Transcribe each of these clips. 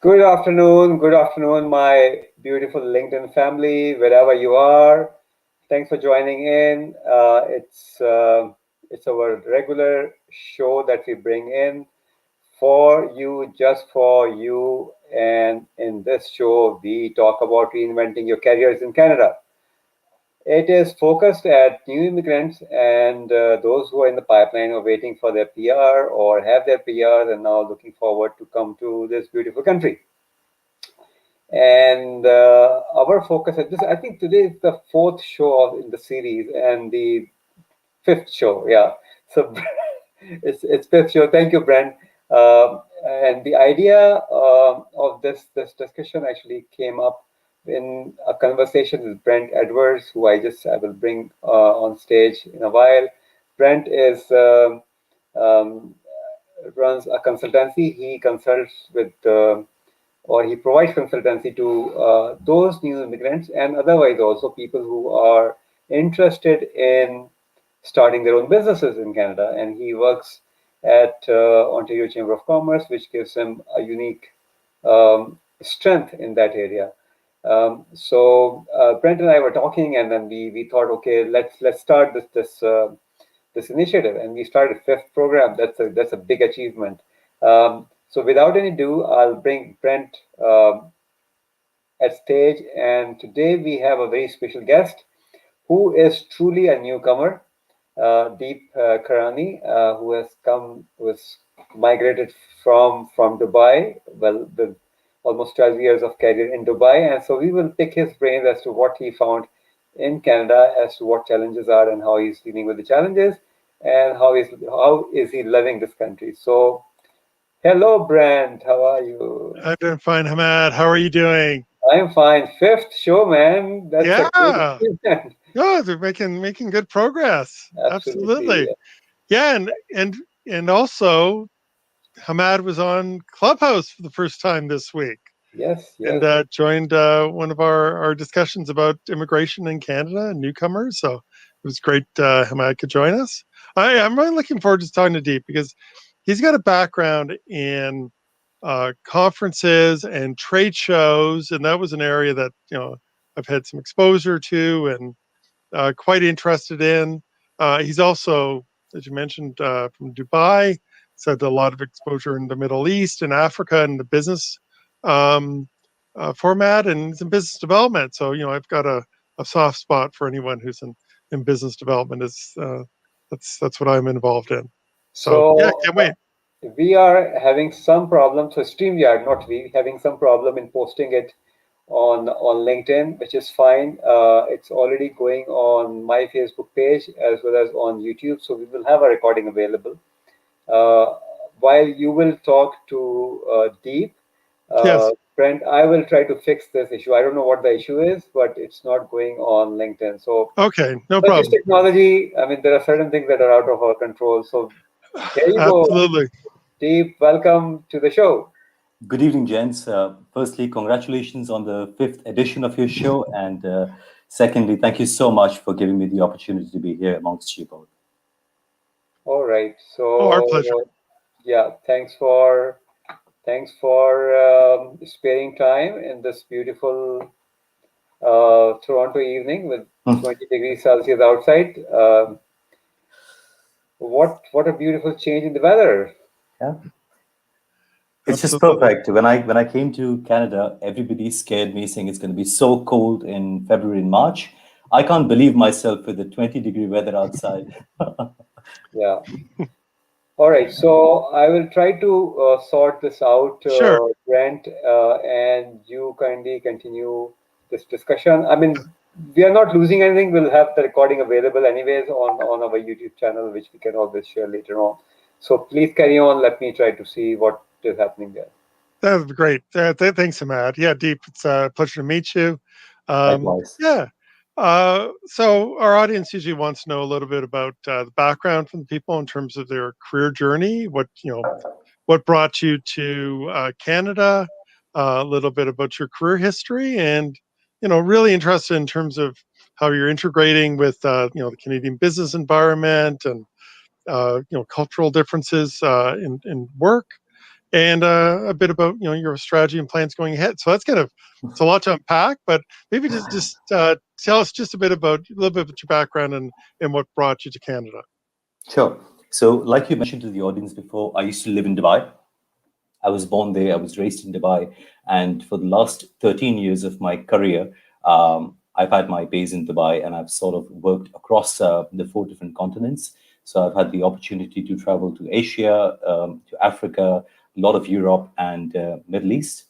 Good afternoon, my beautiful LinkedIn family, wherever you are. Thanks for joining in. It's our regular show that we bring in for you, just for you. And in this show, we talk about reinventing your careers in Canada. It is focused at new immigrants and those who are in the pipeline or waiting for their PR or have their PR and now looking forward to come to this beautiful country. And our focus at this, I think today is the fourth show in the series and the fifth show. Yeah. So it's fifth show. Thank you, Brent. And the idea of this discussion actually came up in a conversation with Brent Edwards, who I will bring on stage in a while. Brent is um, runs a consultancy. He consults with or he provides consultancy to those new immigrants and otherwise also people who are interested in starting their own businesses in Canada. And he works at Ontario Chamber of Commerce, which gives him a unique strength in that area. So Brent and I were talking, and then we thought, okay, let's start this initiative, and we started a fifth program. That's a big achievement. So without any ado, I'll bring Brent at stage, and today we have a very special guest who is truly a newcomer, Deep Karani, who has migrated from Dubai, well, with almost 12 years of career in Dubai, and so we will pick his brains as to what he found in Canada, as to what challenges are, and how he's dealing with the challenges, and how is he loving this country. So, hello, Brent. How are you? I'm doing fine, Hamad. How are you doing? I'm fine. Fifth show, man. That's a great Yeah. achievement. Oh, they're making good progress. Absolutely. Absolutely. Yeah, and also Hamad was on Clubhouse for the first time this week Yes, and yes. joined one of our discussions about immigration in Canada and newcomers. So it was great Hamad could join us. I'm really looking forward to talking to Deep because he's got a background in conferences and trade shows, and that was an area that I've had some exposure to and quite interested in. He's also, as you mentioned, from Dubai. He's had a lot of exposure in the Middle East and Africa and the business um, format and some business development. So I've got a soft spot for anyone who's in business development. Is that's what I'm involved in. So yeah, So can't wait. we are having some problem. So StreamYard, not we, having some problem in posting it on LinkedIn, which is fine. It's already going on my Facebook page as well as on YouTube. So we will have a recording available. Uh, while you will talk to Deep, Yes. Brent, I will try to fix this issue. I don't know what the issue is, but it's not going on LinkedIn. So Okay. No such is problem. technology. I mean, there are certain things that are out of our control. So here you go. Absolutely. Deep, welcome to the show. Good evening, gents. Firstly, congratulations on the fifth edition of your show. And secondly, thank you so much for giving me the opportunity to be here amongst you both. All right. Oh, our pleasure. So yeah, thanks for sparing time in this beautiful Toronto evening with 20 degrees Celsius outside. What a beautiful change in the weather. Yeah. It's just Absolutely. perfect. When I came to Canada, everybody scared me saying it's going to be so cold in February and March. I can't believe myself with the 20-degree weather outside. Yeah. All right. So I will try to sort this out, Sure. Brent, and you kindly continue this discussion. I mean, we are not losing anything. We'll have the recording available anyways on our YouTube channel, which we can always share later on. So please carry on. Let me try to see what is happening there. That would be great. Thanks, Ahmad. Yeah, Deep, it's a pleasure to meet you. Likewise. Yeah. So our audience usually wants to know a little bit about the background from the people in terms of their career journey. What brought you to Canada? A little bit about your career history, and really interested in terms of how you're integrating with the Canadian business environment and cultural differences in work. and a bit about your strategy and plans going ahead. So it's a lot to unpack, but maybe just tell us just a little bit about your background and what brought you to Canada. Sure. So, like you mentioned to the audience before, I used to live in Dubai. I was born there, I was raised in Dubai, and for the last 13 years of my career, I've had my base in Dubai, and I've sort of worked across the 4 different continents. So I've had the opportunity to travel to Asia, to Africa, a lot of Europe, and Middle East.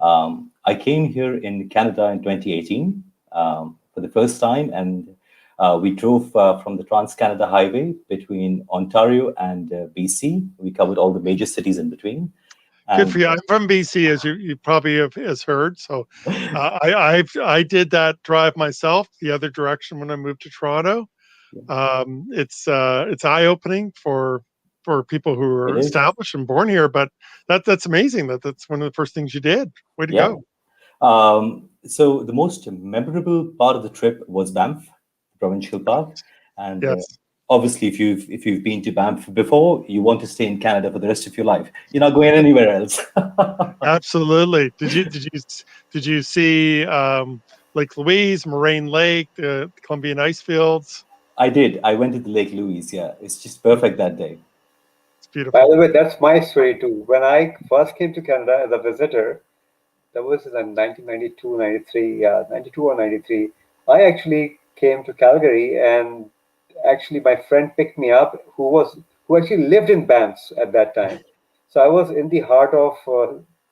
I came here in Canada in 2018 for the first time, and we drove from the Trans-Canada Highway between Ontario and BC. We covered all the major cities in between. Good for And you. I'm from BC, as you probably have has heard. So I did that drive myself the other direction when I moved to Toronto. It's eye opening for people who it are is, established and born here. But that's amazing. That's one of the first things you did. Way to yeah. go. So the most memorable part of the trip was Banff, the provincial park, and Yes, obviously, if you've been to Banff before, you want to stay in Canada for the rest of your life. You're not going anywhere else. absolutely. Did you see Lake Louise, Moraine Lake, the Columbian ice fields? I did. I went to the Lake Louise. Yeah, it's just perfect that day. It's By the beautiful. way, that's my story too. When I first came to Canada as a visitor, that was in 1992, 93, yeah, 92 or 93. I actually came to Calgary, and actually my friend picked me up who actually lived in Banff at that time. So I was in the heart of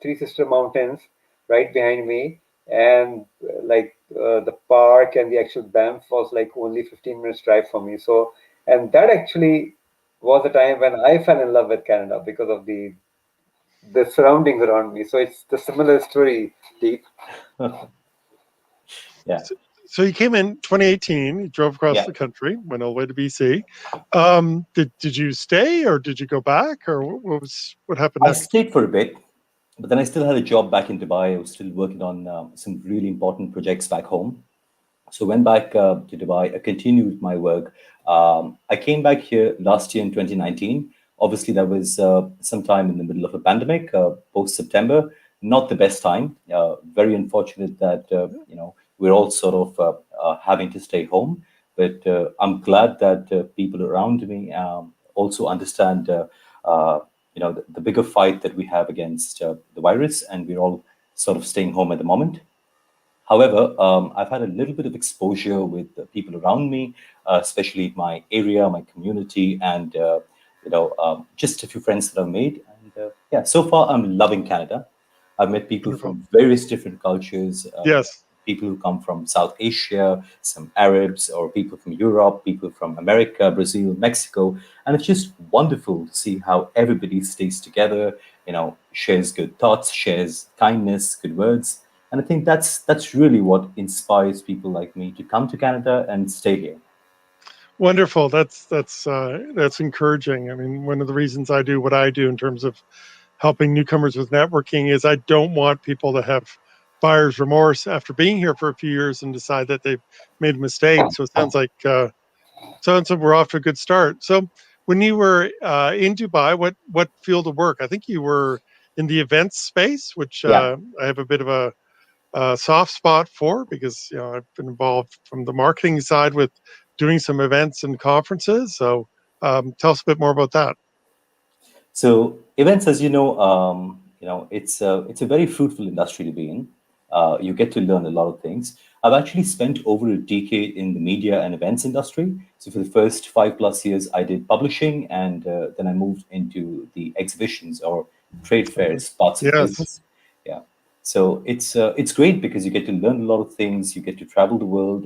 Three Sister Mountains, right behind me, and the park and the actual Banff was like only 15 minutes drive from me. So, and that actually was the time when I fell in love with Canada because of the surroundings around me. So it's the similar story, Deep. Yeah, So you came in 2018. You drove across yeah. the country, went all the way to BC. Did you stay or did you go back or what happened I next? stayed for a bit, but then I still had a job back in Dubai. I was still working on some really important projects back home. So went back to Dubai. I continued my work. I came back here last year in 2019. Obviously, that was sometime in the middle of a pandemic, post September. Not the best time. Very unfortunate that we're all sort of having to stay home. But I'm glad that people around me also understand. The bigger fight that we have against the virus, and we're all sort of staying home at the moment. However, I've had a little bit of exposure with the people around me, especially my area, my community, and just a few friends that I've made. And yeah, so far I'm loving Canada. I've met people Wonderful. from various different cultures, Yes. people who come from South Asia, some Arabs, or people from Europe, people from America, Brazil, Mexico, and it's just wonderful to see how everybody stays together. Shares good thoughts, shares kindness, good words. And I think that's really what inspires people like me to come to Canada and stay here. Wonderful. That's encouraging. I mean, one of the reasons I do what I do in terms of helping newcomers with networking is I don't want people to have buyer's remorse after being here for a few years and decide that they've made a mistake. So it sounds like we're off to a good start. So when you were in Dubai, what field of work? I think you were in the events space, which Yeah. I have a bit of a soft spot for because I've been involved from the marketing side with doing some events and conferences. So tell us a bit more about that. So events, as it's a very fruitful industry to be in. You get to learn a lot of things. I've actually spent over a decade in the media and events industry. So for the first 5+ years, I did publishing, and then I moved into the exhibitions or trade fairs parts of the Yes. business. Yeah. So it's great because you get to learn a lot of things. You get to travel the world,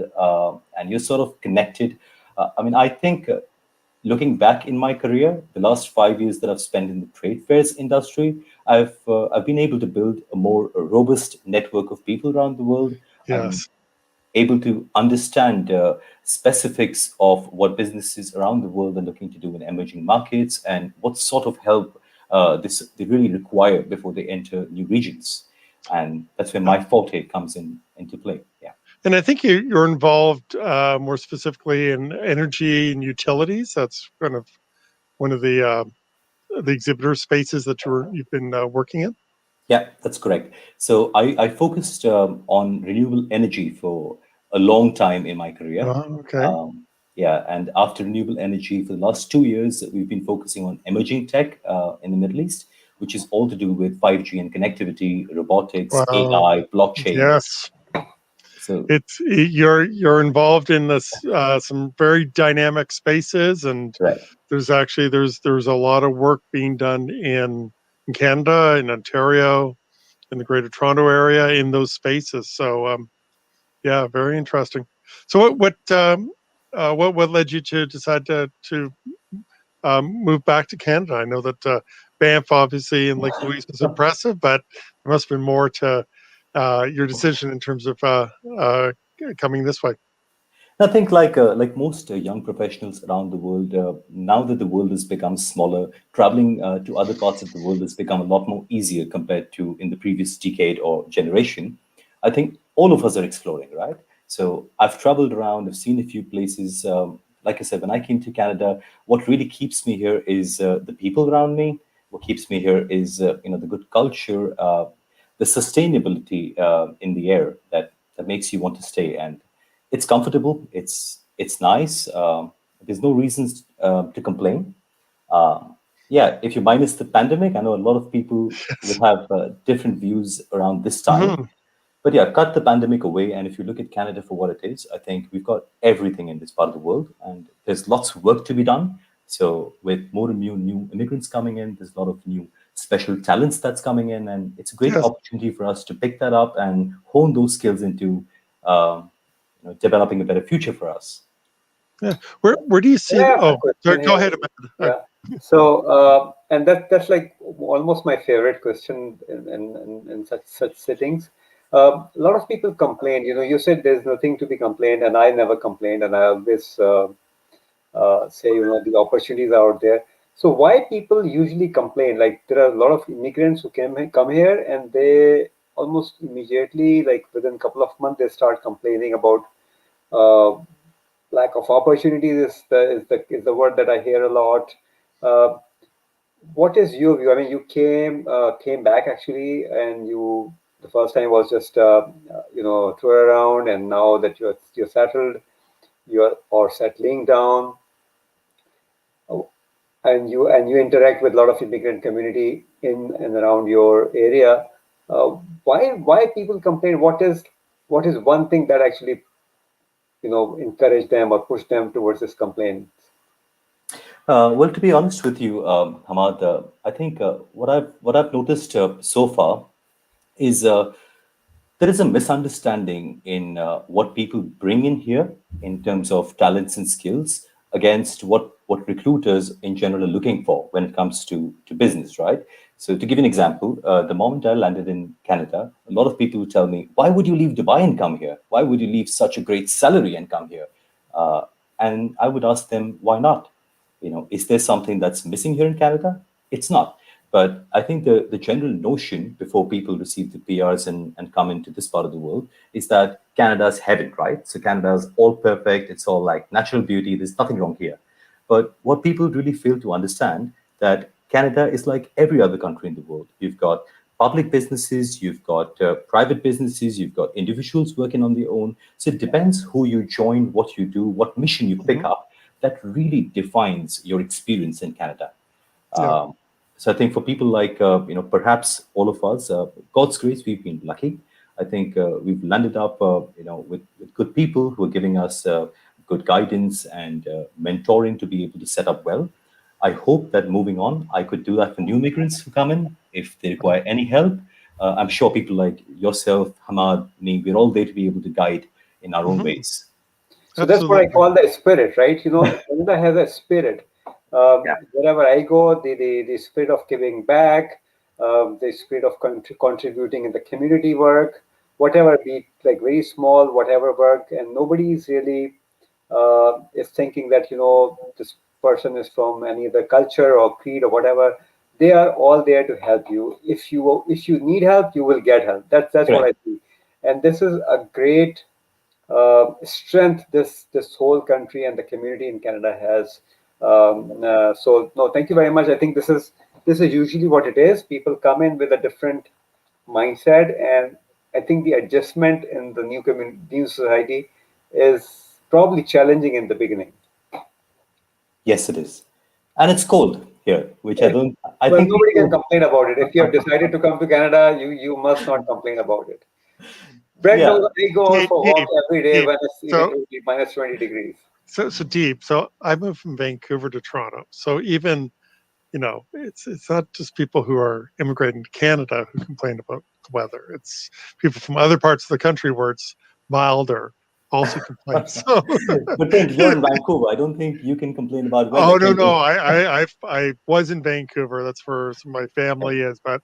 and you're sort of connected. I think looking back in my career, the last 5 years that I've spent in the trade fairs industry, I've been able to build a more robust network of people around the world. I'm Yes. able to understand specifics of what businesses around the world are looking to do in emerging markets and what sort of help they really require before they enter new regions. And that's where my forte comes into play. Yeah. And I think you're involved more specifically in energy and utilities. That's kind of one of the the exhibitor spaces that you've been working in? Yeah, that's correct. So I focused on renewable energy for a long time in my career. Oh, okay. Yeah, and after renewable energy, for the last 2 years, we've been focusing on emerging tech in the Middle East, which is all to do with 5G and connectivity, robotics, Wow. AI, blockchain. Yes. So You're involved in this some very dynamic spaces, and right. there's a lot of work being done in Canada, in Ontario, in the Greater Toronto area, in those spaces. So yeah, very interesting. So what led you to decide to move back to Canada? I know that Banff obviously and Lake Louise is impressive, but there must have been more to your decision in terms of coming this way. I think like most young professionals around the world, now that the world has become smaller, traveling to other parts of the world has become a lot more easier compared to in the previous decade or generation. I think all of us are exploring, right? So I've traveled around, I've seen a few places. Like I said, when I came to Canada, what really keeps me here is the people around me. What keeps me here is the good culture, the sustainability in the air that makes you want to stay. And it's comfortable. It's nice. There's no reasons to complain. Yeah, if you minus the pandemic, I know a lot of people will have different views around this time. Hmm. But yeah, cut the pandemic away, and if you look at Canada for what it is, I think we've got everything in this part of the world, and there's lots of work to be done. So with more and new immigrants coming in, there's a lot of new special talents that's coming in, and it's a great Yes. opportunity for us to pick that up and hone those skills into developing a better future for us. Yeah. Where do you see? I have a Oh, sorry, question go here. ahead, Amanda. Yeah. So, and that's like almost my favorite question in such settings. A lot of people complain. You said there's nothing to be complained, and I never complained, and I always say the opportunities are out there. So why people usually complain? Like there are a lot of immigrants who come here, and they almost immediately, like within a couple of months, they start complaining about uh, lack of opportunities is the word that I hear a lot. Uh, what is your view? I mean, you came back actually, and you the first time was just tour around, and now that you're settled, you're or settling down, oh, and you interact with a lot of immigrant community in and around your area. Uh, why people complain? What is one thing that actually encourage them or push them towards this complaint? Well, to be honest with you, Hamad, I think what I've noticed so far is there is a misunderstanding in what people bring in here in terms of talents and skills against what recruiters in general are looking for when it comes to business, right? So to give you an example, the moment I landed in Canada, a lot of people would tell me, "Why would you leave Dubai and come here? Why would you leave such a great salary and come here?" Uh, and I would ask them, "Why not? Is there something that's missing here in Canada? It's not." But I think the general notion before people receive the PRs and come into this part of the world is that Canada's heaven, right? So Canada's all perfect. It's all like natural beauty. There's nothing wrong here. But what people really fail to understand that Canada is like every other country in the world. You've got public businesses, you've got private businesses, you've got individuals working on their own. So it depends who you join, what you do, what mission you pick Hmm. up. That really defines your experience in Canada. Yeah. Um, so I think for people like perhaps all of us, God's grace, we've been lucky. I think we've landed up with good people who are giving us good guidance and mentoring to be able to set up well. I hope that moving on, I could do that for new migrants who come in if they require any help. I'm sure people like yourself, Hamad, me, we're all there to be able to guide in our own Hmm. ways. So that's what I Absolutely. call the spirit, right? Canada has a spirit. Yeah. Wherever I go, the spirit of giving back, the spirit of contributing in the community work, whatever be it, like very small, whatever work, and nobody is really is thinking that this person is from any other culture or creed or whatever. They are all there to help you. If you need help, you will get help. That's what Correct. I see, and this is a great strength this whole country and the community in Canada has. So no, thank you very much. I think this is this is usually what it is. People come in with a different mindset, and I think the adjustment in the new society is probably challenging in the beginning. Yes, it is. And it's cold here, which I Well, think nobody can people, complain about it. If you have decided to come to Canada, you must not complain about it. Brent yeah. knows I go out Deep, for walk deep, every day deep. when it's even So, minus 20 degrees. so deep. So I moved from Vancouver to Toronto. So even, it's not just people who are immigrating to Canada who complain about the weather. It's people from other parts of the country where it's milder also complain. So, But Brent, you're in Vancouver. I don't think you can complain about weather, oh no, can no, you? I was in Vancouver. That's where some of my family is, but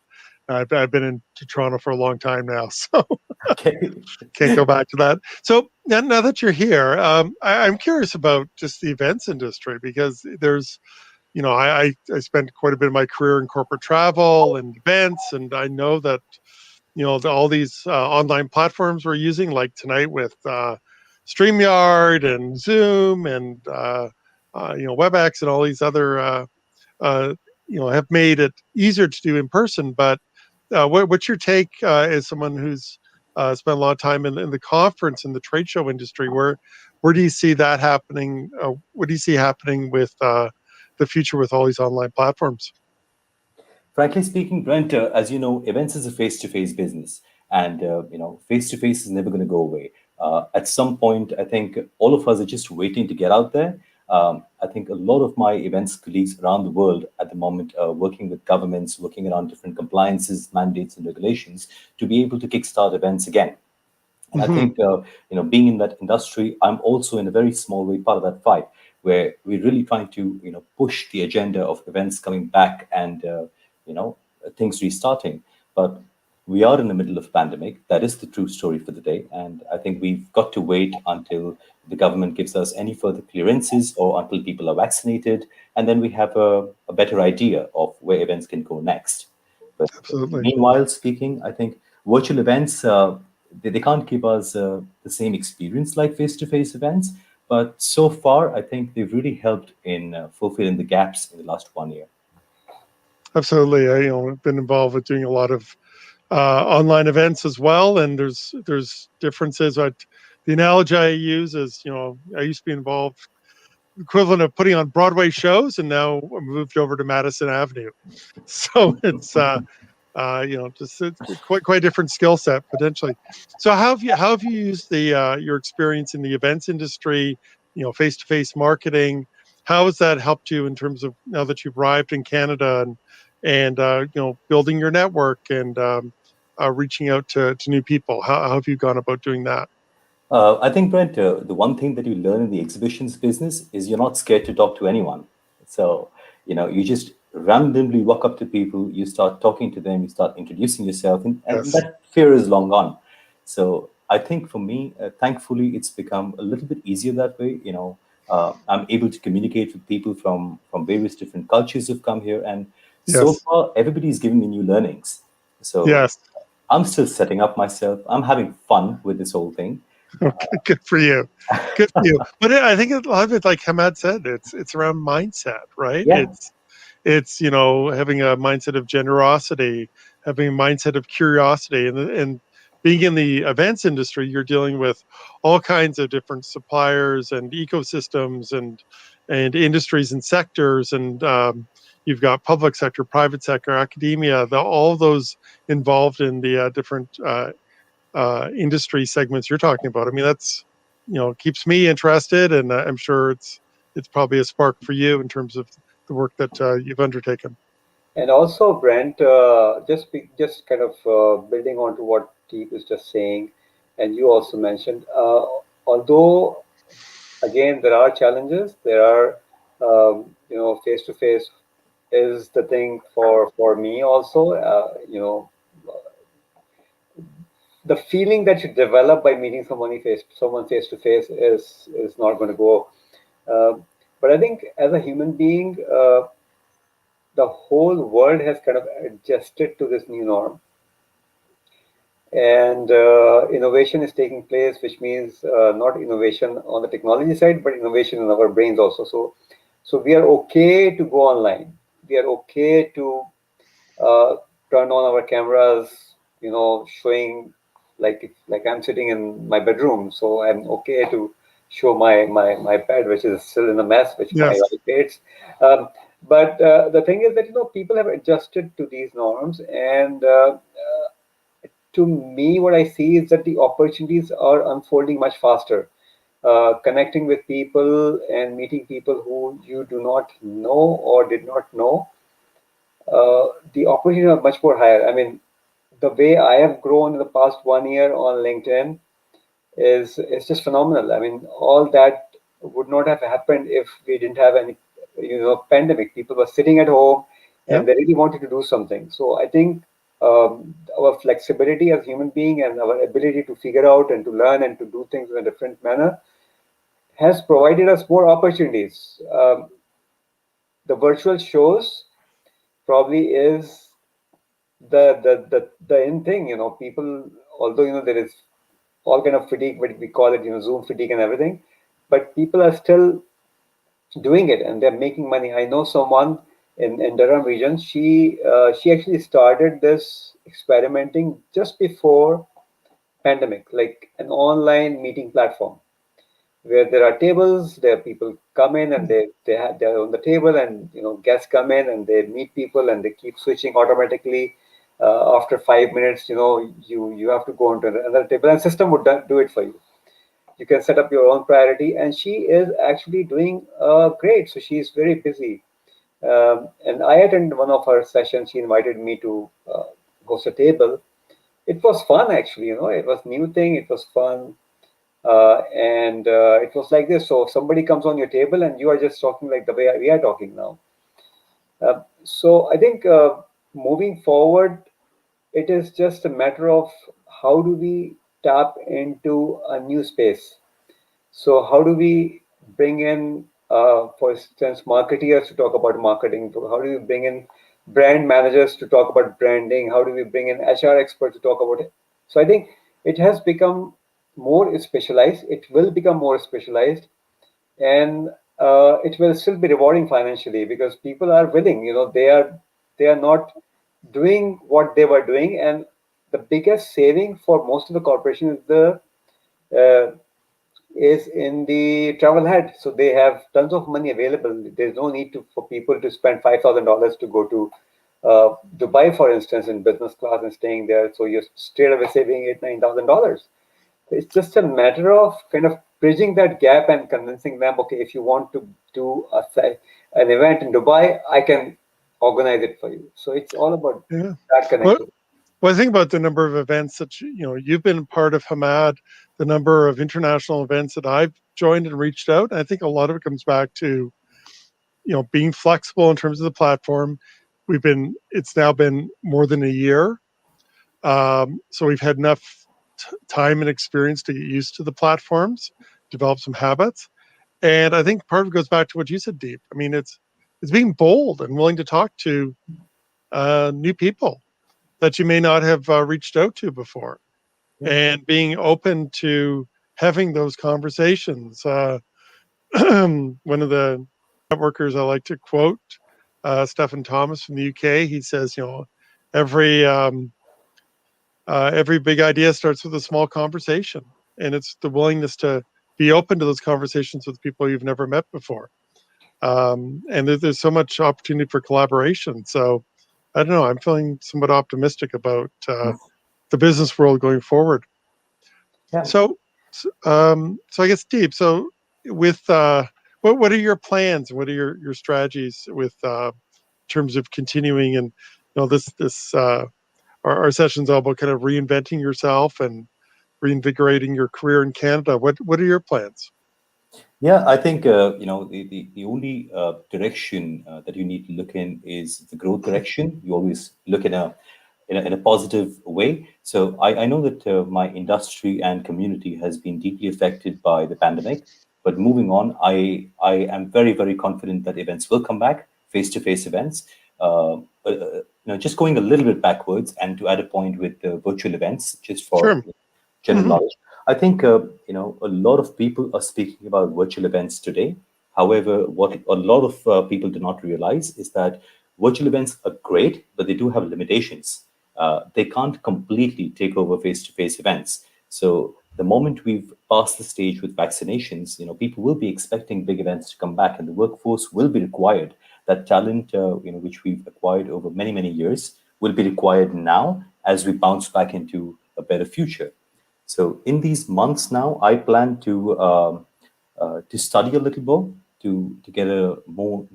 I've been in to Toronto for a long time now, so Okay. can't go back to that. So now that you're here, I'm curious about just the events industry because there's, I spent quite a bit of my career in corporate travel and events, and I know that all these online platforms we're using, like tonight with StreamYard and Zoom and WebEx and all these other uh, have made it easier to do in person. But what's your take as someone who's spent a lot of time in the conference and the trade show industry? Where do you see that happening? What do you see happening with the future with all these online platforms? Frankly speaking, Brent, as you know, events is a face-to-face business, and face-to-face is never going to go away. At some point, I think all of us are just waiting to get out there. I think a lot of my events colleagues around the world at the moment are working with governments, working around different compliances, mandates, and regulations to be able to kickstart events again. And I Hmm. think, being in that industry, I'm also in a very small way part of that fight, where we're really trying to, push the agenda of events coming back and, you know, things restarting. But we are in the middle of a pandemic. That is the true story for the day. And I think we've got to wait until the government gives us any further clearances or until people are vaccinated. And then we have a better idea of where events can go next. But Absolutely. meanwhile, speaking, I think virtual events, they can't give us the same experience like face-to-face events. But so far, I think they've really helped in fulfilling the gaps in the last 1 year. Absolutely. I've been involved with doing a lot of online events as well, and there's differences. But the analogy I use is, I used to be involved equivalent of putting on Broadway shows, and now I moved over to Madison Avenue. So it's just it's quite different skill set potentially. So how have you used the your experience in the events industry, face to face marketing? How has that helped you in terms of now that you've arrived in Canada and building your network and reaching out to new people? How have you gone about doing that? I think, Brent, the one thing that you learn in the exhibitions business is you're not scared to talk to anyone. So, you just randomly walk up to people, you start talking to them, you start introducing yourself, and Yes. that fear is long gone. So, I think for me, thankfully, it's become a little bit easier that way. I'm able to communicate with people from various different cultures who've come here, and so Yes. far, everybody's given me new learnings. So, Yes. I'm still setting up myself. I'm having fun with this whole thing. Okay, good for you. Good for you. But I think a lot of it, like Hamad said, it's around mindset, right? Yeah. It's having a mindset of generosity, having a mindset of curiosity, and being in the events industry, you're dealing with all kinds of different suppliers and ecosystems and industries and sectors, and you've got public sector, private sector, academia, all those involved in the different industry segments you're talking about. I mean, that's keeps me interested, and I'm sure it's probably a spark for you in terms of the work that you've undertaken. And also, Brent, just kind of building on to what Deep is just saying, and you also mentioned, although again there are challenges, there are face to face is the thing for me also. The feeling that you develop by meeting someone face to face is not going to go. But I think as a human being, the whole world has kind of adjusted to this new norm, and innovation is taking place, which means not innovation on the technology side, but innovation in our brains also. So we are okay to go online. We are okay to uh, turn on our cameras, showing like I'm sitting in my bedroom, so I'm okay to show my bed, which is still in a mess, which my Yes. wife hates. Um, but the thing is that people have adjusted to these norms, and to me, what I see is that the opportunities are unfolding much faster. Connecting with people and meeting people who you do not know or did not know, the opportunities are much more higher. I mean, the way I have grown in the past 1 year on LinkedIn is just phenomenal. I mean, all that would not have happened if we didn't have any, pandemic. People were sitting at home and Yep. they really wanted to do something. So I think our flexibility as human being and our ability to figure out and to learn and to do things in a different manner has provided us more opportunities. The virtual shows probably is the in thing. People, although there is all kind of fatigue, but we call it Zoom fatigue and everything, but people are still doing it and they're making money. I know someone in Durham region. She actually started this experimenting just before pandemic, like an online meeting platform where there are tables. There people come in and they're on the table, and guests come in and they meet people and they keep switching automatically. After 5 minutes, you have to go onto another table, and system would do it for you. You can set up your own priority, and she is actually doing great. So she is very busy, and I attended one of her sessions. She invited me to host a table. It was fun, actually. It was new thing. It was fun, and it was like this. So somebody comes on your table, and you are just talking like the way we are talking now. So I think moving forward, it is just a matter of how do we tap into a new space. So how do we bring in, for instance, marketeers to talk about marketing? How do we bring in brand managers to talk about branding? How do we bring in HR experts to talk about it? So I think it has become more specialized. It will become more specialized, and it will still be rewarding financially because people are willing. They are not doing what they were doing, and the biggest saving for most of the corporations uh, is in the travel head. So they have tons of money available. There's no need for people to spend $5,000 to go to Dubai, for instance, in business class and staying there. So you're straight away saving $8,000, $9,000. It's just a matter of kind of bridging that gap and convincing them, okay, if you want to do an event in Dubai, I can organize it for you. So it's all about Yeah. that Well, connection. well, I think about the number of events that you've been part of, Hamad, the number of international events that I've joined and reached out. And I think a lot of it comes back to being flexible in terms of the platform. It's now been more than a year, so we've had enough time and experience to get used to the platforms, develop some habits, and I think part of it goes back to what you said, Deep. I mean, it's being bold and willing to talk to new people that you may not have reached out to before, Yeah. and being open to having those conversations. One of the networkers I like to quote, Stephen Thomas from the UK. He says, every every big idea starts with a small conversation, and it's the willingness to be open to those conversations with people you've never met before. And there's so much opportunity for collaboration. So I don't know. I'm feeling somewhat optimistic about the business world going forward. Yeah. So I guess Deep. So with what are your plans? What are your strategies with in terms of continuing and this our session's all about kind of reinventing yourself and reinvigorating your career in Canada. What are your plans? Yeah, I think the only direction that you need to look in is the growth direction. You always look in a positive way. So I know that my industry and community has been deeply affected by the pandemic. But moving on, I am very confident that events will come back, face-to-face events. Just going a little bit backwards and to add a point with virtual events, just for Sure. general Hmm. knowledge. I think a lot of people are speaking about virtual events today. However, what a lot of people do not realize is that virtual events are great, but they do have limitations. They can't completely take over face-to-face events. So the moment we've passed the stage with vaccinations, people will be expecting big events to come back, and the workforce will be required. That talent, which we've acquired over many, many years, will be required now as we bounce back into a better future. So in these months now, I plan to study a little more, to get a more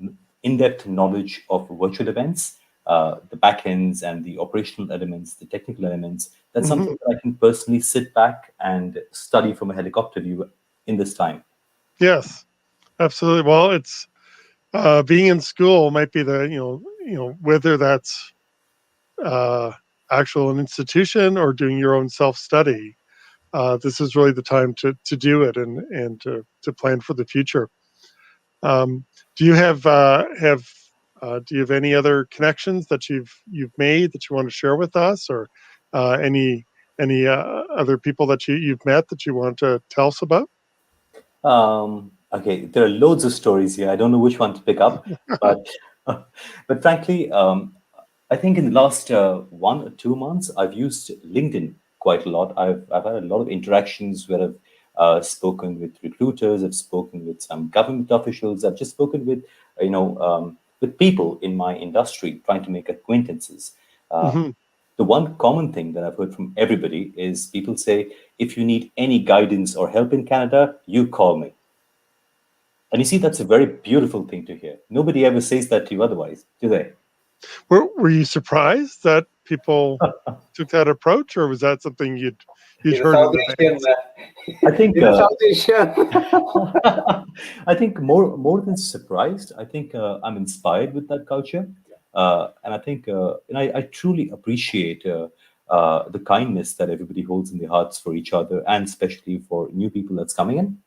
in-depth knowledge of virtual events, the backends and the operational elements, the technical elements. That's Hmm. something that I can personally sit back and study from a helicopter view in this time. Yes, absolutely. Well, it's being in school might be the whether that's uh, actual an institution or doing your own self study. This is really the time to do it and to plan for the future. Um, do you have any other connections that you've made that you want to share with us, or any other people that you've met that you want to tell us about? Okay, there are loads of stories here. I don't know which one to pick up, but but frankly, I think in the last 1 or 2 months, I've used LinkedIn quite a lot. I've had a lot of interactions where I've spoken with recruiters, I've spoken with some government officials, I've just spoken with people in my industry, trying to make acquaintances. Uh, Hmm. the one common thing that I've heard from everybody is people say, if you need any guidance or help in Canada, you call me. And you see, that's a very beautiful thing to hear. Nobody ever says that to you otherwise, do they? Were you surprised that people took that approach, or was that something you'd He's a heard in South Asian advance? I man. think He's a South Asian. I think more than surprised, I think I'm inspired with that culture, and I think and I truly appreciate the kindness that everybody holds in their hearts for each other, and especially for new people that's coming in.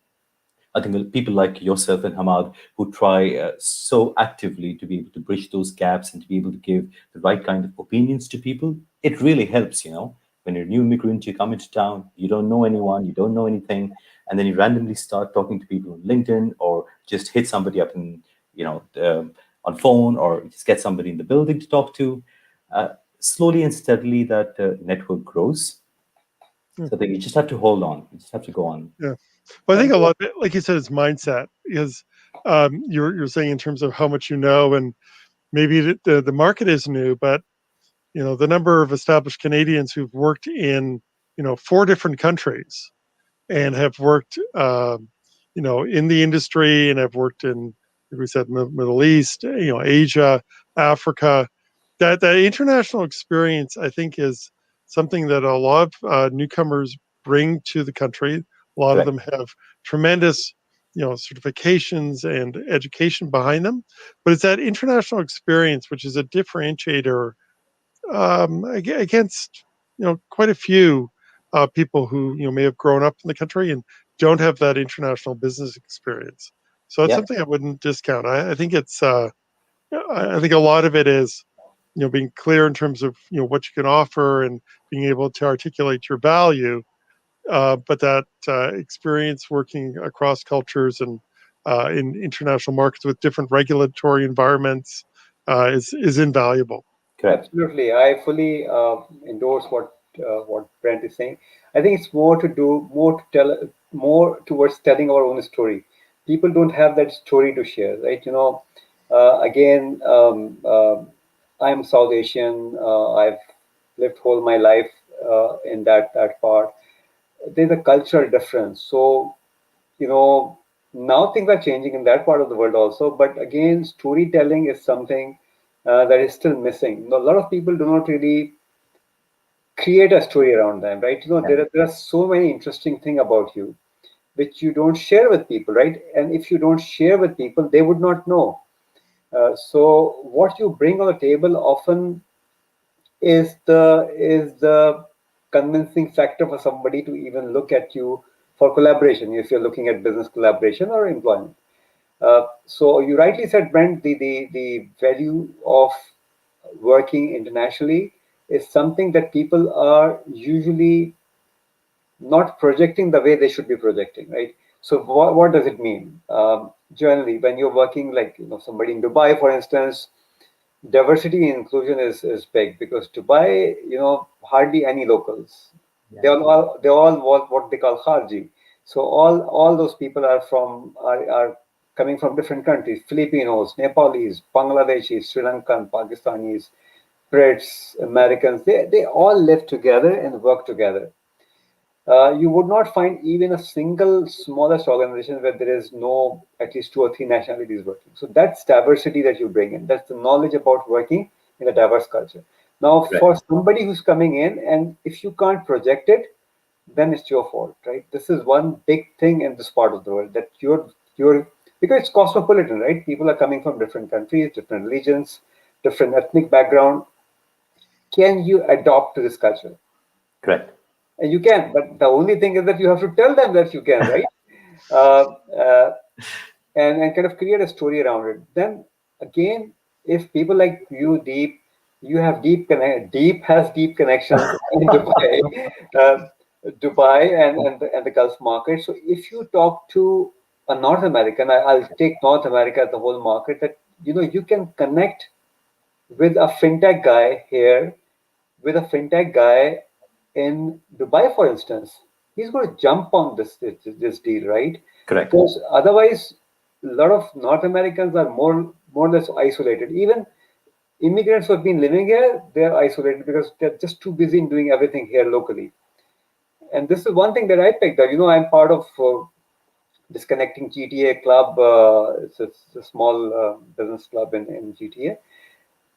I think that people like yourself and Hamad who try so actively to be able to bridge those gaps and to be able to give the right kind of opinions to people, it really helps, When you're a new immigrant, you come into town, you don't know anyone, you don't know anything, and then you randomly start talking to people on LinkedIn or just hit somebody up on phone or just get somebody in the building to talk to. Uh, Slowly and steadily, that network grows. Yeah. So I think you just have to hold on. You just have to go on. Yeah. Well, I think And a lot of it, like you said, is mindset because you're saying in terms of how much you know, and maybe the market is new, but the number of established Canadians who've worked in 4 different countries and have worked in the industry and have worked in, like we said, Middle East, Asia, Africa. That international experience, I think, is something that a lot of newcomers bring to the country. A lot of Correct. them have tremendous, certifications and education behind them, but it's that international experience which is a differentiator against quite a few people who may have grown up in the country and don't have that international business experience. So it's Yeah. something I wouldn't discount. I think it's I think a lot of it is being clear in terms of what you can offer and being able to articulate your value, but that experience working across cultures and in international markets with different regulatory environments is invaluable. Correct. absolutely, I fully endorse what Brent is saying. I think it's more to tell, more towards telling our own story. People don't have that story to share, right? Again, I'm South Asian. I've lived whole my life in that part. There's a cultural difference. So, you know, now things are changing in that part of the world also. But again, storytelling is something that is still missing. A lot of people do not really create a story around them, right? Yeah. There are so many interesting things about you which you don't share with people, right? And if you don't share with people, they would not know. So what you bring on the table often is the convincing factor for somebody to even look at you for collaboration if you're looking at business collaboration or employment. So you rightly said, Brent, the value of working internationally is something that people are usually not projecting the way they should be projecting, right? So what does it mean? Generally, when you're working, like somebody in Dubai, for instance, diversity and inclusion is big because Dubai, hardly any locals. Yeah. They all what they call Kharji. So all those people are coming from different countries: Filipinos, Nepalese, Bangladeshis, Sri Lankan, Pakistanis, Brits, Americans. They all live together and work together. You would not find even a single smallest organization where there is no at least two or three nationalities working. So that's diversity that you bring in. That's the knowledge about working in a diverse culture. Now, Right. for somebody who's coming in, and if you can't project it, then it's your fault, right? This is one big thing in this part of the world that you're because it's cosmopolitan, right? People are coming from different countries, different religions, different ethnic background. Can you adopt to this culture? Correct. And you can, but the only thing is that you have to tell them that you can, right? Uh, uh, and kind of create a story around it. Then again, if people like you, Deep, you have Deep has deep connections in Dubai, Dubai and the Gulf market. So if you talk to a North American, I'll take North America as the whole market. That you can connect with a fintech guy here, with a fintech guy in Dubai, for instance, he's going to jump on this deal, right? Correct. Because otherwise, a lot of North Americans are more or less isolated. Even immigrants who have been living here, they're isolated because they're just too busy in doing everything here locally. And this is one thing that I picked up. I'm part of this Connecting GTA club. It's a small business club in GTA.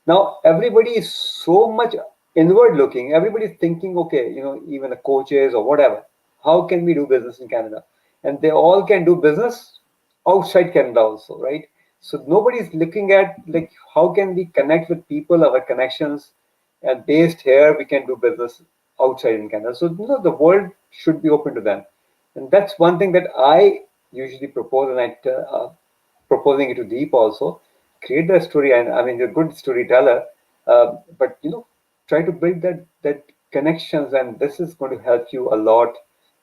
Now everybody is so much inward looking. Everybody's thinking, okay, even the coaches or whatever, how can we do business in Canada? And they all can do business outside Canada also, right? So nobody's looking at like how can we connect with people, our connections, and based here we can do business outside in Canada. So the world should be open to them, and that's one thing that I usually propose, and proposing it to Deep also. Create the story, and I mean, you're a good storyteller, but try to build that connections, and this is going to help you a lot,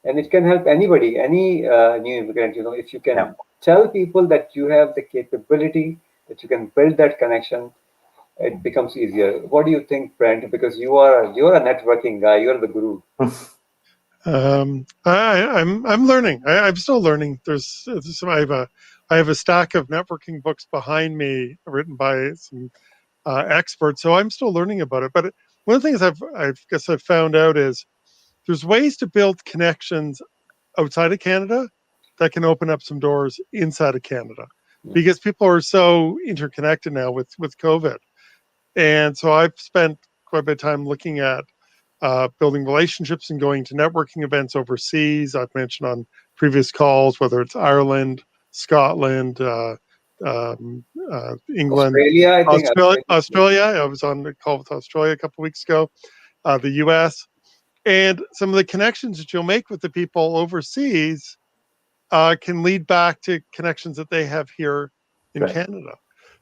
and it can help anybody, any new immigrant. If you Yeah. can tell people that you have the capability, that you can build that connection, it becomes easier. What do you think, Brent? Because you're a networking guy, you're the guru. I'm learning. I'm still learning. There's some, I have a stack of networking books behind me written by some experts, so I'm still learning about it. But one of the things I've found out is there's ways to build connections outside of Canada that can open up some doors inside of Canada because people are so interconnected now with COVID. And so I've spent quite a bit of time looking at building relationships and going to networking events overseas. I've mentioned on previous calls, whether it's Ireland, Scotland, England, Australia, I think. Australia. I was on the call with Australia a couple of weeks ago, the US. And some of the connections that you'll make with the people overseas can lead back to connections that they have here in Correct. Canada.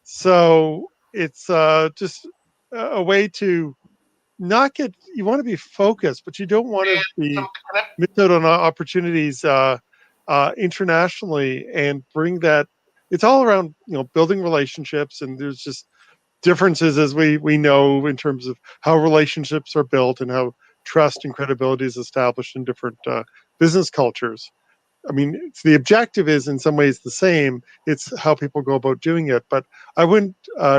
So it's just a way to not get, you want to be focused, but you don't want to be miss out on opportunities internationally and bring that. It's all around, building relationships, and there's just differences as we know in terms of how relationships are built and how trust and credibility is established in different business cultures. I mean, the objective is in some ways the same. It's how people go about doing it. But I wouldn't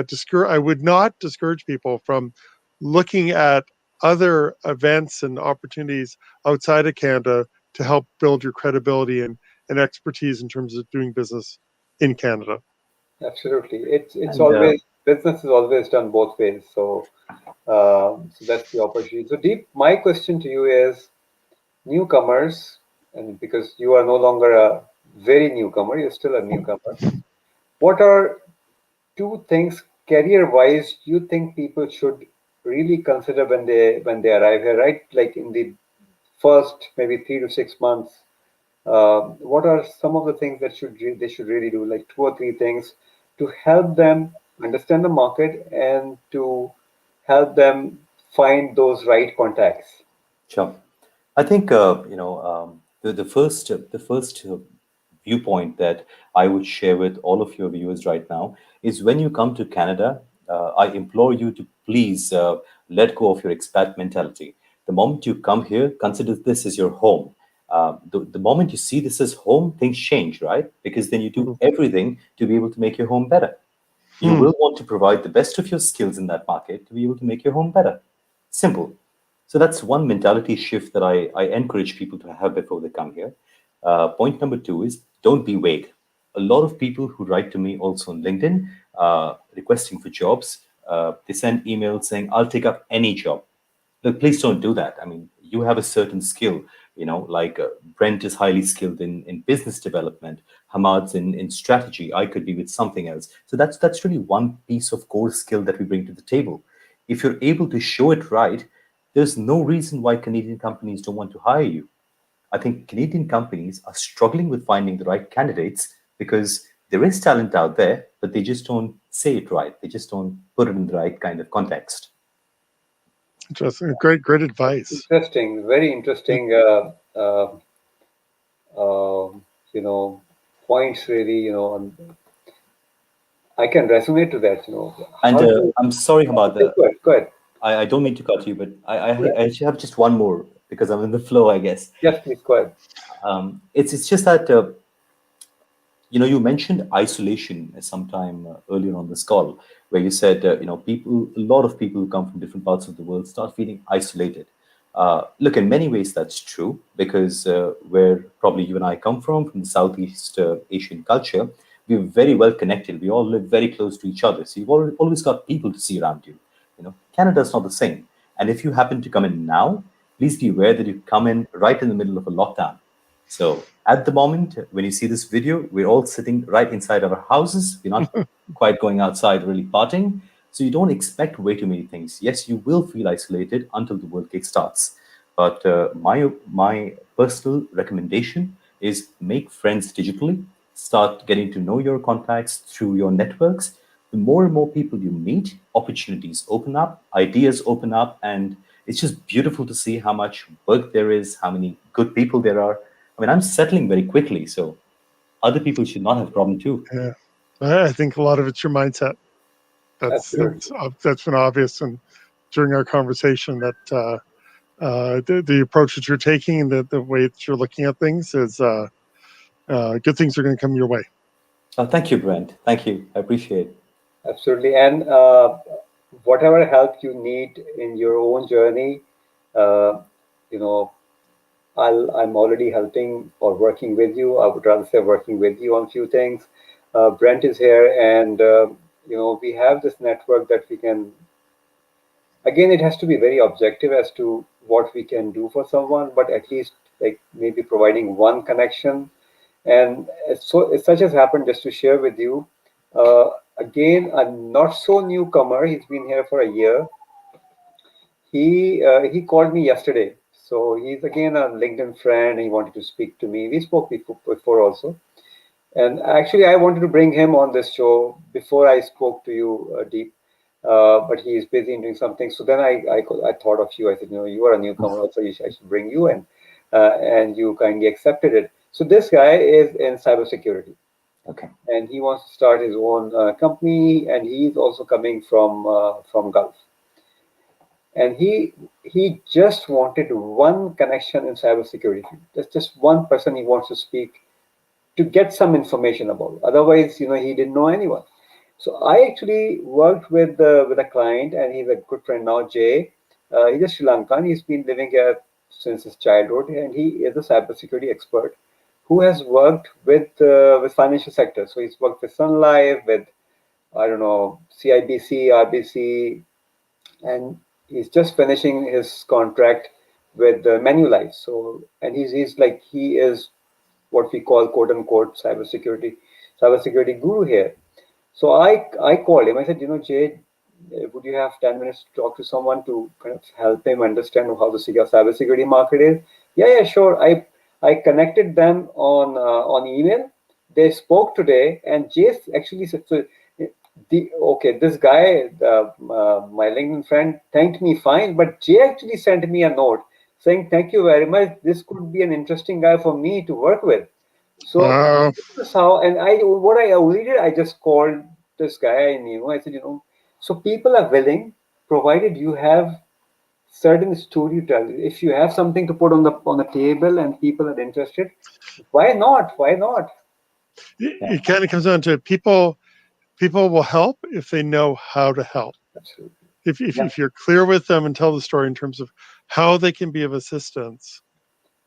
discourage. I would not discourage people from looking at other events and opportunities outside of Canada to help build your credibility and expertise in terms of doing business in Canada. Absolutely. It's And always business is always done both ways. So that's the opportunity. So Deep, my question to you is newcomers, and because you are no longer a very newcomer, you're still a newcomer. What are two things career-wise you think people should really consider when they arrive here, right? Like in the first maybe 3 to 6 months, what are some of the things that they should really do, like two or three things to help them understand the market and to help them find those right contacts? sure. I think the first viewpoint that I would share with all of your viewers right now is when you come to Canada, I implore you to please let go of your expat mentality. The moment you come here, consider this as your home. The moment you see this as home, things change, right? Because then you do Mhm. everything to be able to make your home better. You Mm. will want to provide the best of your skills in that market to be able to make your home better. Simple. So that's one mentality shift that I encourage people to have before they come here. Point number two is don't be vague. A lot of people who write to me also on LinkedIn requesting for jobs, they send emails saying, I'll take up any job. Look, please don't do that. I mean, you have a certain skill, like Brent is highly skilled in business development, Hamad's in strategy. I could be with something else. So that's really one piece of core skill that we bring to the table. If you're able to show it right, there's no reason why Canadian companies don't want to hire you. I think Canadian companies are struggling with finding the right candidates because there is talent out there, but they just don't say it right. They just don't put it in the right kind of context. Interesting. Great advice. Interesting, very Yeah. interesting. You know, points really. I can resonate to that. And How to I'm sorry about okay, the. go ahead, go ahead. I don't mean to cut you, but Go ahead. I actually have just one more because I'm in the flow, I guess. Yes, please go ahead. It's just that you mentioned isolation sometime earlier on this call, where you said a lot of people who come from different parts of the world start feeling isolated. Look, in many ways that's true because where probably you and I come from the Southeast Asian culture, we're very well connected. We all live very close to each other, so you've always got people to see around you. Canada's not the same, and if you happen to come in now, please be aware that you come in right in the middle of a lockdown. So at the moment, when you see this video, we're all sitting right inside our houses. We're not quite going outside, really partying. So you don't expect way too many things. Yes, you will feel isolated until the work starts. But my personal recommendation is make friends digitally. Start getting to know your contacts through your networks. The more and more people you meet, opportunities open up, ideas open up, and it's just beautiful to see how much work there is, how many good people there are. I mean, I'm settling very quickly, so other people should not have a problem too. Yeah. I think a lot of it's your mindset. Absolutely. That's been obvious, and during our conversation that the approach that you're taking and the way that you're looking at things is good things are going to come your way. Thank you, Brent. Thank you. I appreciate it. Absolutely. And whatever help you need in your own journey, uh, you know, I'm already helping or working with you. I would rather say working with you on few things. Brent is here, and we have this network that we can. Again, it has to be very objective as to what we can do for someone, but at least like maybe providing one connection. And such has happened. Just to share with you, uh, again, a not so newcomer. He's been here for a year. He called me yesterday. So he's again a LinkedIn friend. He wanted to speak to me. We spoke before also. And actually, I wanted to bring him on this show before I spoke to you, Deep. But he is busy in doing something. So then I thought of you. I said, you are a newcomer, also I should bring you in, and you kindly accepted it. So this guy is in cybersecurity, Okay. and he wants to start his own company, and he's also coming from Gulf, and he just wanted one connection in cybersecurity. There's just one person he wants to speak to get some information about. Otherwise, he didn't know anyone. So I actually worked with a client, and he's a good friend now, Jay. He's a Sri Lankan. He's been living here since his childhood, and he is a cybersecurity expert who has worked with financial sector. So he's worked with Sun Life, with I don't know CIBC, RBC, and he's just finishing his contract with Manulife. So and he is what we call quote unquote cybersecurity guru here. So I called him. I said, Jay, would you have 10 minutes to talk to someone to kind of help him understand how the cybersecurity market is? Yeah, sure. I connected them on email. They spoke today, and Jay actually said, so this guy, my LinkedIn friend, thanked me fine, but Jay actually sent me a note saying, thank you very much. This could be an interesting guy for me to work with. So Wow. this is how, and what I only did, I just called this guy, and I said, So people are willing, provided you have certain story to tell. If you have something to put on the table and people are interested, why not? Why not? Yeah, It kind of comes down to people will help if they know how to help. Absolutely. Yeah. If you're clear with them and tell the story in terms of how they can be of assistance,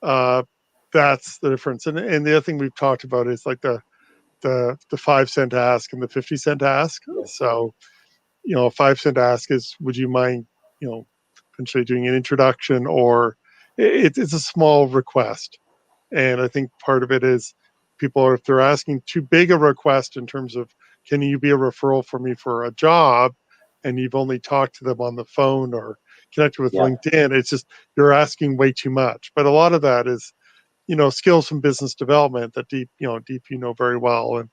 uh, that's the difference. And the other thing we've talked about is like the 5 cent ask and the 50 cent ask. Yes. So, a 5 cent ask is, would you mind, potentially doing an introduction, or it's a small request. And I think part of it is people are, if they're asking too big a request in terms of, can you be a referral for me for a job? And you've only talked to them on the phone or connected with yeah, LinkedIn. It's just, you're asking way too much. But a lot of that is, skills from business development that Deep, very well. And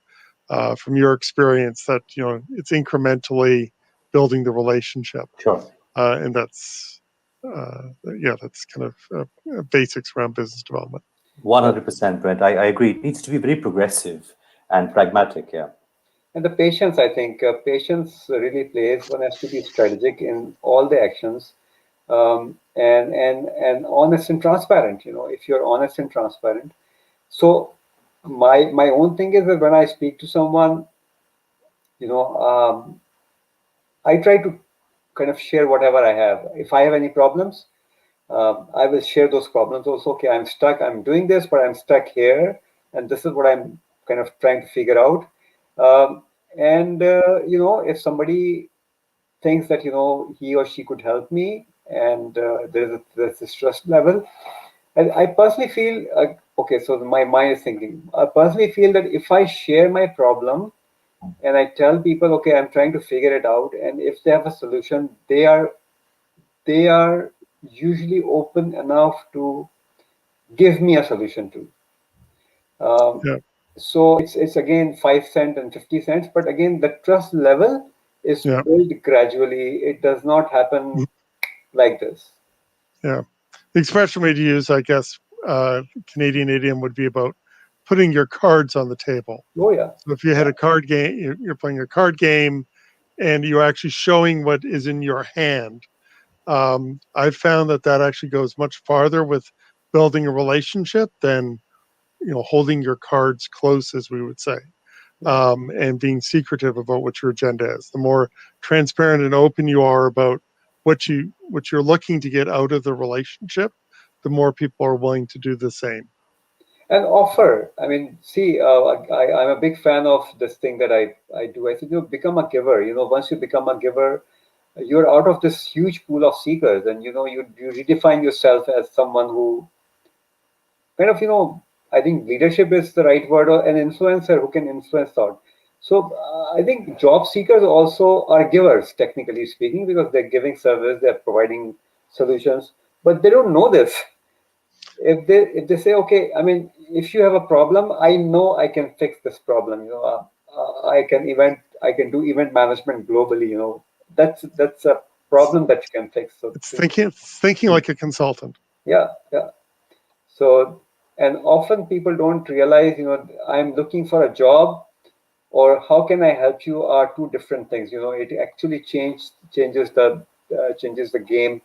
from your experience that, it's incrementally building the relationship. sure. And that's kind of basics around business development. 100%, Brent. I agree. It needs to be very progressive and pragmatic. Yeah. And the patience, I think, patience really plays. One has to be strategic in all the actions, and honest and transparent. If you're honest and transparent. So my own thing is that when I speak to someone, you know, I try to kind of share whatever I have. If I have any problems, I will share those problems also. Okay, I'm stuck. I'm doing this, but I'm stuck here, and this is what I'm kind of trying to figure out. And if somebody thinks that he or she could help me, and there's this trust level, I personally feel okay. So my mind is thinking. I personally feel that if I share my problem and I tell people, okay, I'm trying to figure it out, and if they have a solution, they are usually open enough to give me a solution to. Um, Yeah. so it's again 5 cent and 50 cents, but again the trust level is Yeah. built gradually. It does not happen like this. Yeah. The expression we'd use, I guess, Canadian idiom would be about putting your cards on the table. Oh yeah, So if you had yeah, a card game, you're playing a card game, and you're actually showing what is in your hand. I've found that actually goes much farther with building a relationship than holding your cards close, as we would say, yeah. and being secretive about what your agenda is. The more transparent and open you are about what you're looking to get out of the relationship, the more people are willing to do the same. And offer. I mean, see, I'm a big fan of this thing that I do. I said, become a giver. Once you become a giver, you're out of this huge pool of seekers, and you redefine yourself as someone who kind of I think leadership is the right word, or an influencer who can influence thought. So I think job seekers also are givers, technically speaking, because they're giving service, they're providing solutions, but they don't know this. If they say, okay, I mean, if you have a problem, I know I can fix this problem. I can do event management globally. That's a problem that you can fix. So It's thinking like a consultant. yeah, yeah. So, and often people don't realize, I'm looking for a job or how can I help you are two different things. It actually changes the game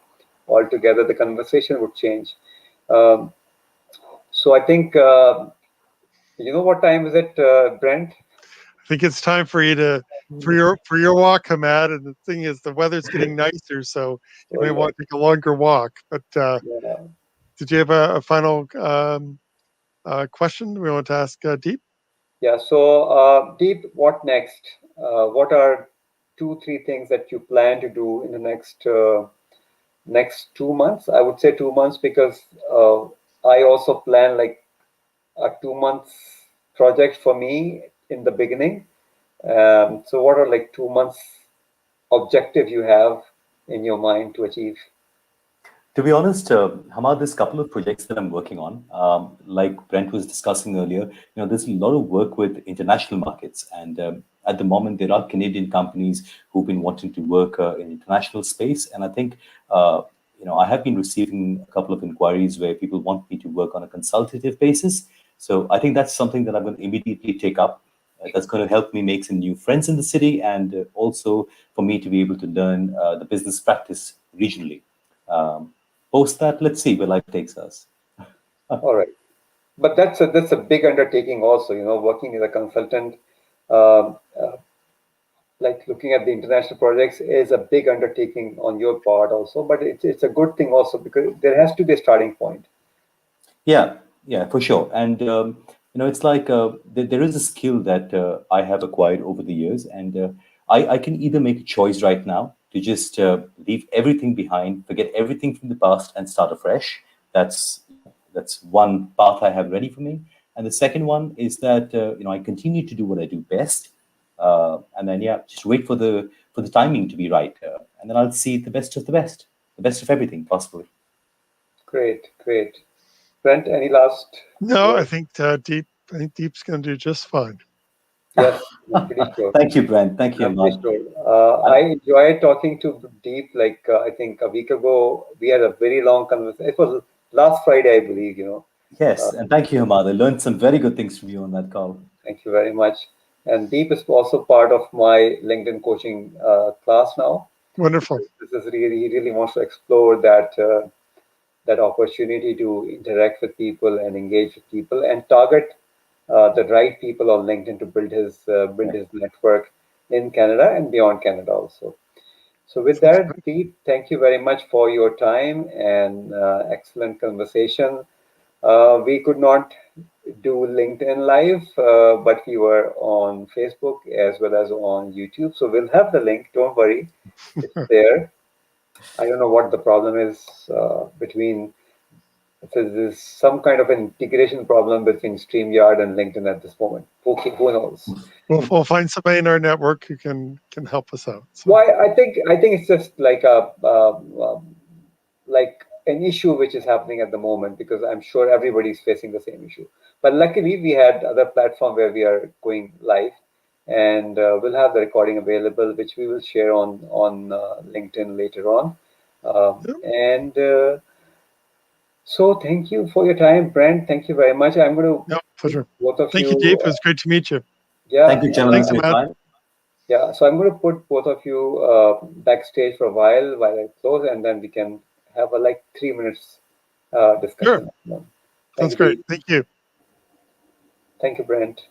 altogether. The conversation would change. Um, so I think, what time is it, Brent? I think it's time for you to for your walk, Hamad. And the thing is, the weather's getting nicer, so you Oh may yeah, want to take a longer walk. But yeah. did you have a final question we want to ask Deep? Yeah. So, Deep, what next? What are 2, 3 things that you plan to do in the next 2 months? I would say 2 months because I also plan like a 2 months project for me in the beginning. So what are like 2 months objective you have in your mind to achieve? To be honest, Hamad, there's a couple of projects that I'm working on. Like Brent was discussing earlier, there's a lot of work with international markets, and at the moment there are Canadian companies who've been wanting to work in international space, and I think I have been receiving a couple of inquiries where people want me to work on a consultative basis. So I think that's something that I'm going to immediately take up. That's going to help me make some new friends in the city, and also for me to be able to learn the business practice regionally. Post that, let's see where life takes us. All right. But that's a big undertaking also, working as a consultant, um, uh, like looking at the international projects is a big undertaking on your part also, but it's a good thing also because there has to be a starting point. Yeah, yeah, for sure. And it's like there is a skill that I have acquired over the years, and I can either make a choice right now to just leave everything behind, forget everything from the past, and start afresh. That's one path I have ready for me. And the second one is that I continue to do what I do best, and then yeah, just wait for the timing to be right, and then I'll see the best of everything possibly. Great, great. Brent, any last No, I word? think I think Deep's going to do just fine. Yes, I'm pretty sure. Thank you, Brent. Thank you, I'm pretty Ahmad. sure. I enjoyed talking to Deep. Like I think a week ago, we had a very long conversation. It was last Friday, I believe. Uh, Yes, and thank you, Hamad. I learned some very good things from you on that call. Thank you very much. And Deep is also part of my LinkedIn coaching class now. Wonderful. This is really, he really wants to explore that opportunity to interact with people and engage with people and target the right people on LinkedIn to build Right. his network in Canada and beyond Canada also. So with Sounds that, good. Deep, thank you very much for your time and excellent conversation. We could not do LinkedIn Live, but we were on Facebook as well as on YouTube. So we'll have the link. Don't worry, it's there. I don't know what the problem is between. So there's some kind of an integration problem between StreamYard and LinkedIn at this moment. Okay, who knows? We'll find somebody in our network who can help us out. So Why? I think it's just like like an issue which is happening at the moment because I'm sure everybody's facing the same issue. But luckily, we had other platform where we are going live, and we'll have the recording available, which we will share on LinkedIn later on. yeah, And so, thank you for your time, Brent. Thank you very much. I'm going to yeah, put pleasure. both of Thank you, you, Deep. It was great to meet you. Thank yeah, you, gentlemen, Thanks, for your Ahmad. time. yeah. So I'm going to put both of you backstage for a while I close, and then we can have a like 3 minutes Sure. discussion. Thank Sounds you, great. Dee. Thank you. Thank you, Brent.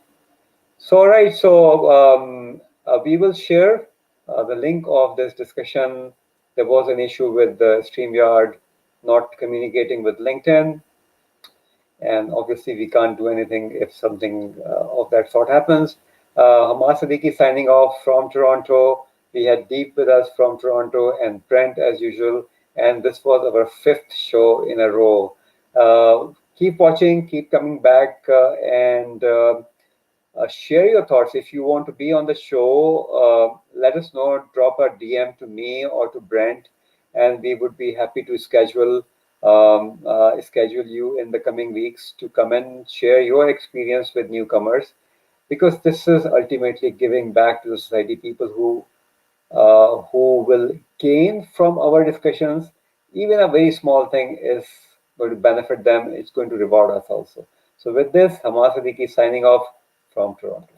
So, all right. So we will share the link of this discussion. There was an issue with the StreamYard not communicating with LinkedIn. And obviously, we can't do anything if something of that sort happens. Hamas Siddiqui signing off from Toronto. We had Deep with us from Toronto and Brent as usual. And this was our fifth show in a row. Keep watching, keep coming back, and share your thoughts. If you want to be on the show, let us know. Drop a DM to me or to Brent, and we would be happy to schedule you in the coming weeks to come and share your experience with newcomers, because this is ultimately giving back to the society. People who will gain from our discussions, even a very small thing is going to benefit them. It's going to reward us also. So with this, Hamas Siddiqui signing off from Toronto.